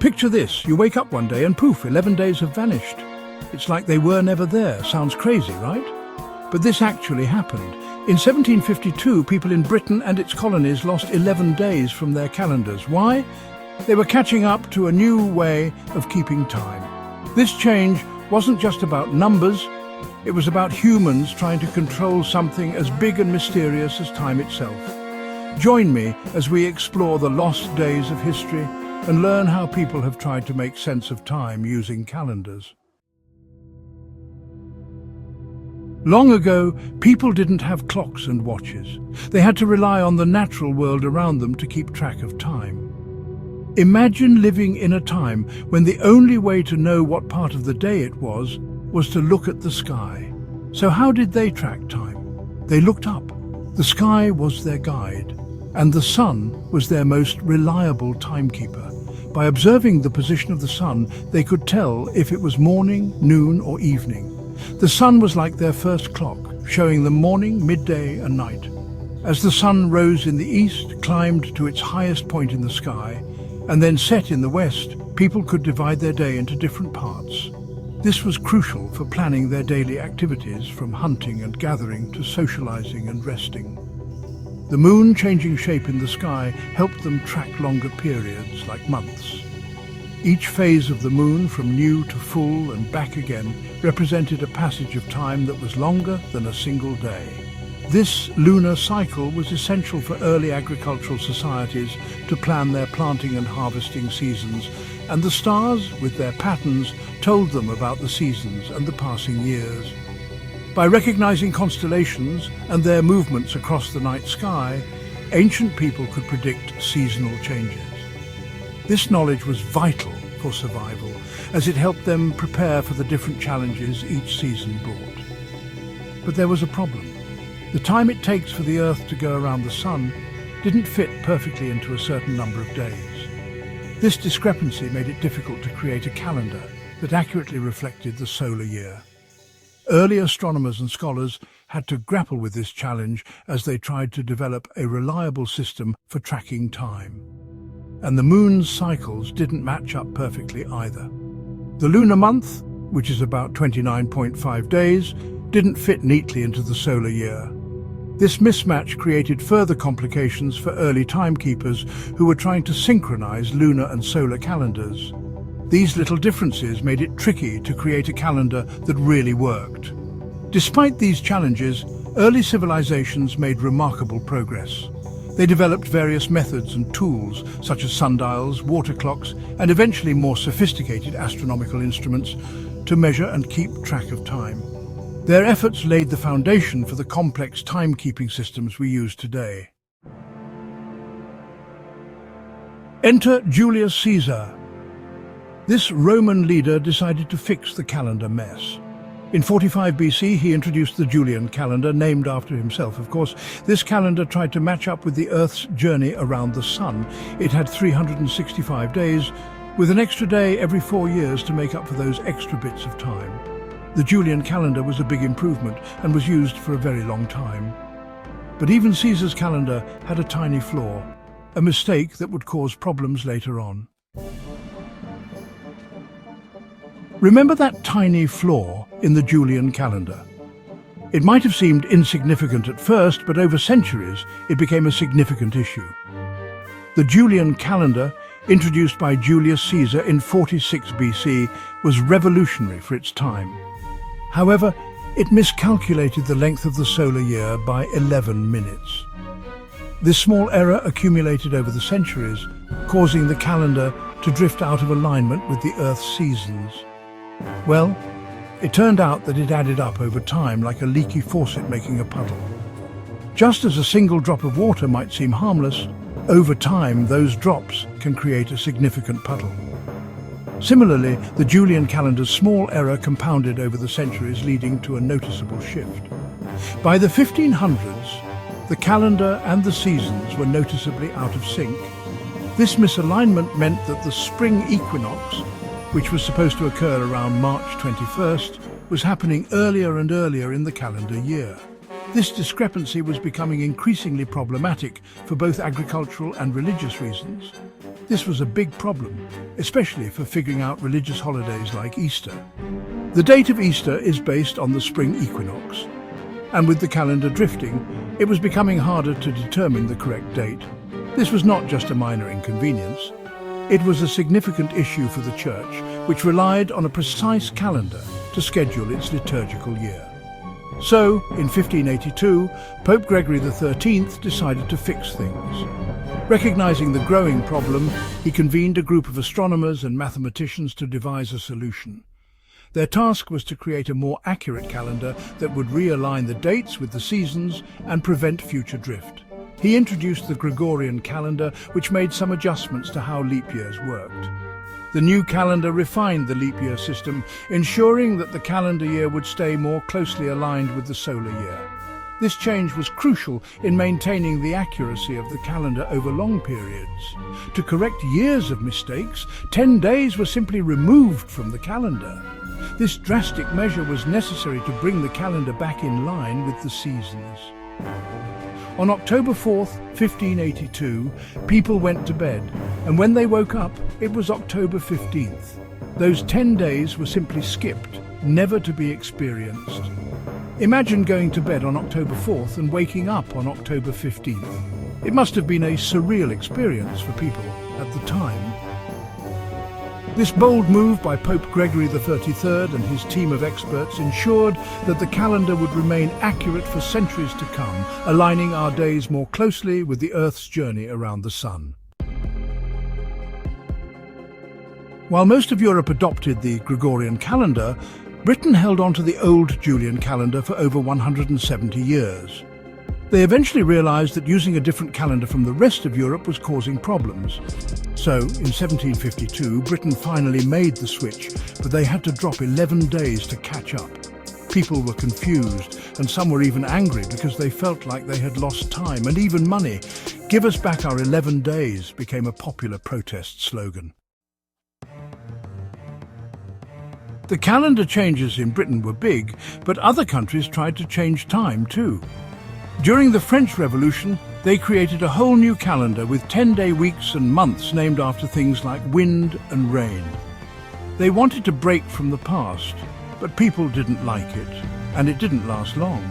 Picture this, you wake up one day and poof, 11 days have vanished. It's like they were never there. Sounds crazy, right? But this actually happened. In 1752, people in Britain and its colonies lost 11 days from their calendars. Why? They were catching up to a new way of keeping time. This change wasn't just about numbers, it was about humans trying to control something as big and mysterious as time itself. Join me as we explore the lost days of history and learn how people have tried to make sense of time using calendars. Long ago, people didn't have clocks and watches. They had to rely on the natural world around them to keep track of time. Imagine living in a time when the only way to know what part of the day it was to look at the sky. So how did they track time? They looked up. The sky was their guide, and the sun was their most reliable timekeeper. By observing the position of the sun, they could tell if it was morning, noon, or evening. The sun was like their first clock, showing them morning, midday, and night. As the sun rose in the east, climbed to its highest point in the sky, and then set in the west, people could divide their day into different parts. This was crucial for planning their daily activities, from hunting and gathering to socializing and resting. The moon changing shape in the sky helped them track longer periods, like months. Each phase of the moon, from new to full and back again, represented a passage of time that was longer than a single day. This lunar cycle was essential for early agricultural societies to plan their planting and harvesting seasons, and the stars, with their patterns, told them about the seasons and the passing years. By recognizing constellations and their movements across the night sky, ancient people could predict seasonal changes. This knowledge was vital for survival, as it helped them prepare for the different challenges each season brought. But there was a problem. The time it takes for the Earth to go around the Sun didn't fit perfectly into a certain number of days. This discrepancy made it difficult to create a calendar that accurately reflected the solar year. Early astronomers and scholars had to grapple with this challenge as they tried to develop a reliable system for tracking time. And the moon's cycles didn't match up perfectly either. The lunar month, which is about 29.5 days, didn't fit neatly into the solar year. This mismatch created further complications for early timekeepers who were trying to synchronize lunar and solar calendars. These little differences made it tricky to create a calendar that really worked. Despite these challenges, early civilizations made remarkable progress. They developed various methods and tools, such as sundials, water clocks, and eventually more sophisticated astronomical instruments, to measure and keep track of time. Their efforts laid the foundation for the complex timekeeping systems we use today. Enter Julius Caesar. This Roman leader decided to fix the calendar mess. In 45 BC, he introduced the Julian calendar, named after himself, of course. This calendar tried to match up with the Earth's journey around the Sun. It had 365 days, with an extra day every 4 years to make up for those extra bits of time. The Julian calendar was a big improvement and was used for a very long time. But even Caesar's calendar had a tiny flaw, a mistake that would cause problems later on. Remember that tiny flaw in the Julian calendar? It might have seemed insignificant at first, but over centuries it became a significant issue. The Julian calendar, introduced by Julius Caesar in 46 BC, was revolutionary for its time. However, it miscalculated the length of the solar year by 11 minutes. This small error accumulated over the centuries, causing the calendar to drift out of alignment with the Earth's seasons. Well, it turned out that it added up over time, like a leaky faucet making a puddle. Just as a single drop of water might seem harmless, over time those drops can create a significant puddle. Similarly, the Julian calendar's small error compounded over the centuries, leading to a noticeable shift. By the 1500s, the calendar and the seasons were noticeably out of sync. This misalignment meant that the spring equinox, which was supposed to occur around March 21st, was happening earlier and earlier in the calendar year. This discrepancy was becoming increasingly problematic for both agricultural and religious reasons. This was a big problem, especially for figuring out religious holidays like Easter. The date of Easter is based on the spring equinox, and with the calendar drifting, it was becoming harder to determine the correct date. This was not just a minor inconvenience. It was a significant issue for the Church, which relied on a precise calendar to schedule its liturgical year. So, in 1582, Pope Gregory XIII decided to fix things. Recognizing the growing problem, he convened a group of astronomers and mathematicians to devise a solution. Their task was to create a more accurate calendar that would realign the dates with the seasons and prevent future drift. He introduced the Gregorian calendar, which made some adjustments to how leap years worked. The new calendar refined the leap year system, ensuring that the calendar year would stay more closely aligned with the solar year. This change was crucial in maintaining the accuracy of the calendar over long periods. To correct years of mistakes, 10 days were simply removed from the calendar. This drastic measure was necessary to bring the calendar back in line with the seasons. On October 4th, 1582, people went to bed, and when they woke up, it was October 15th. Those 10 days were simply skipped, never to be experienced. Imagine going to bed on October 4th and waking up on October 15th. It must have been a surreal experience for people at the time. This bold move by Pope Gregory XIII and his team of experts ensured that the calendar would remain accurate for centuries to come, aligning our days more closely with the Earth's journey around the Sun. While most of Europe adopted the Gregorian calendar, Britain held on to the old Julian calendar for over 170 years. They eventually realized that using a different calendar from the rest of Europe was causing problems. So, in 1752, Britain finally made the switch, but they had to drop 11 days to catch up. People were confused, and some were even angry because they felt like they had lost time and even money. "Give us back our 11 days" became a popular protest slogan. The calendar changes in Britain were big, but other countries tried to change time too. During the French Revolution, they created a whole new calendar with 10-day weeks and months named after things like wind and rain. They wanted to break from the past, but people didn't like it, and it didn't last long.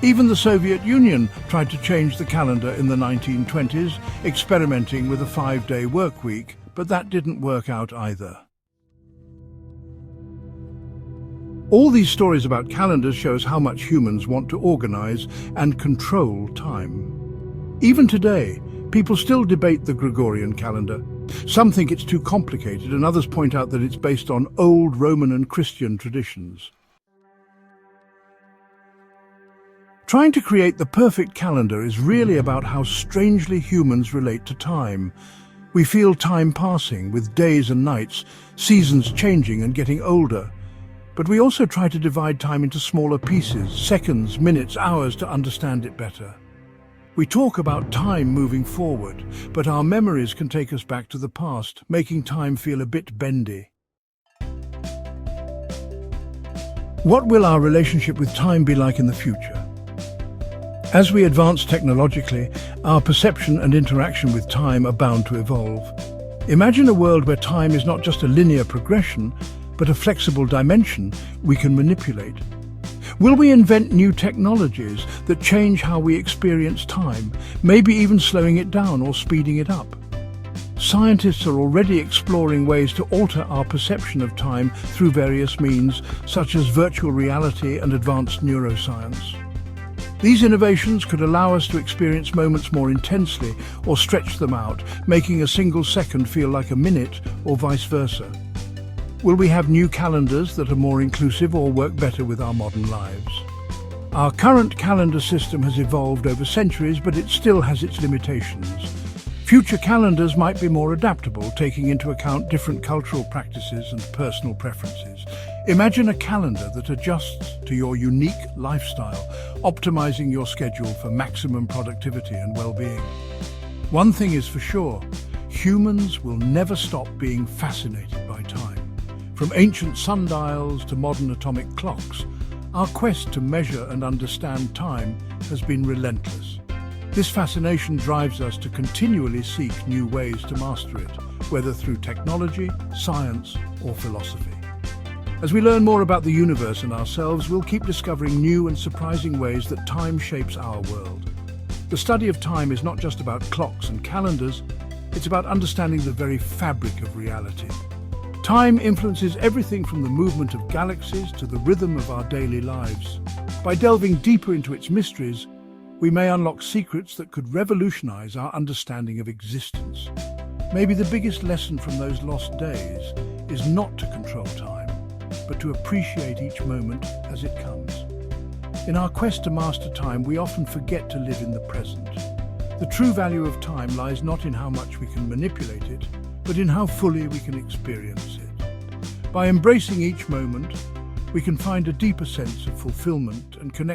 Even the Soviet Union tried to change the calendar in the 1920s, experimenting with a 5-day work week, but that didn't work out either. All these stories about calendars shows how much humans want to organize and control time. Even today, people still debate the Gregorian calendar. Some think it's too complicated, and others point out that it's based on old Roman and Christian traditions. Trying to create the perfect calendar is really about how strangely humans relate to time. We feel time passing, with days and nights, seasons changing and getting older. But we also try to divide time into smaller pieces, seconds, minutes, hours, to understand it better. We talk about time moving forward, but our memories can take us back to the past, making time feel a bit bendy. What will our relationship with time be like in the future? As we advance technologically, our perception and interaction with time are bound to evolve. Imagine a world where time is not just a linear progression, but a flexible dimension we can manipulate. Will we invent new technologies that change how we experience time, maybe even slowing it down or speeding it up? Scientists are already exploring ways to alter our perception of time through various means, such as virtual reality and advanced neuroscience. These innovations could allow us to experience moments more intensely or stretch them out, making a single second feel like a minute or vice versa. Will we have new calendars that are more inclusive or work better with our modern lives? Our current calendar system has evolved over centuries, but it still has its limitations. Future calendars might be more adaptable, taking into account different cultural practices and personal preferences. Imagine a calendar that adjusts to your unique lifestyle, optimizing your schedule for maximum productivity and well-being. One thing is for sure, humans will never stop being fascinated by time. From ancient sundials to modern atomic clocks, Our quest to measure and understand time has been relentless. This fascination drives us to continually seek new ways to master it, whether through technology, science, or philosophy. As we learn more about the universe and ourselves, we'll keep discovering new and surprising ways that time shapes our world. The study of time is not just about clocks and calendars, it's about understanding the very fabric of reality. Time influences everything from the movement of galaxies to the rhythm of our daily lives. By delving deeper into its mysteries, we may unlock secrets that could revolutionize our understanding of existence. Maybe the biggest lesson from those lost days is not to control time, but to appreciate each moment as it comes. In our quest to master time, we often forget to live in the present. The true value of time lies not in how much we can manipulate it, but in how fully we can experience it. By embracing each moment, we can find a deeper sense of fulfillment and connection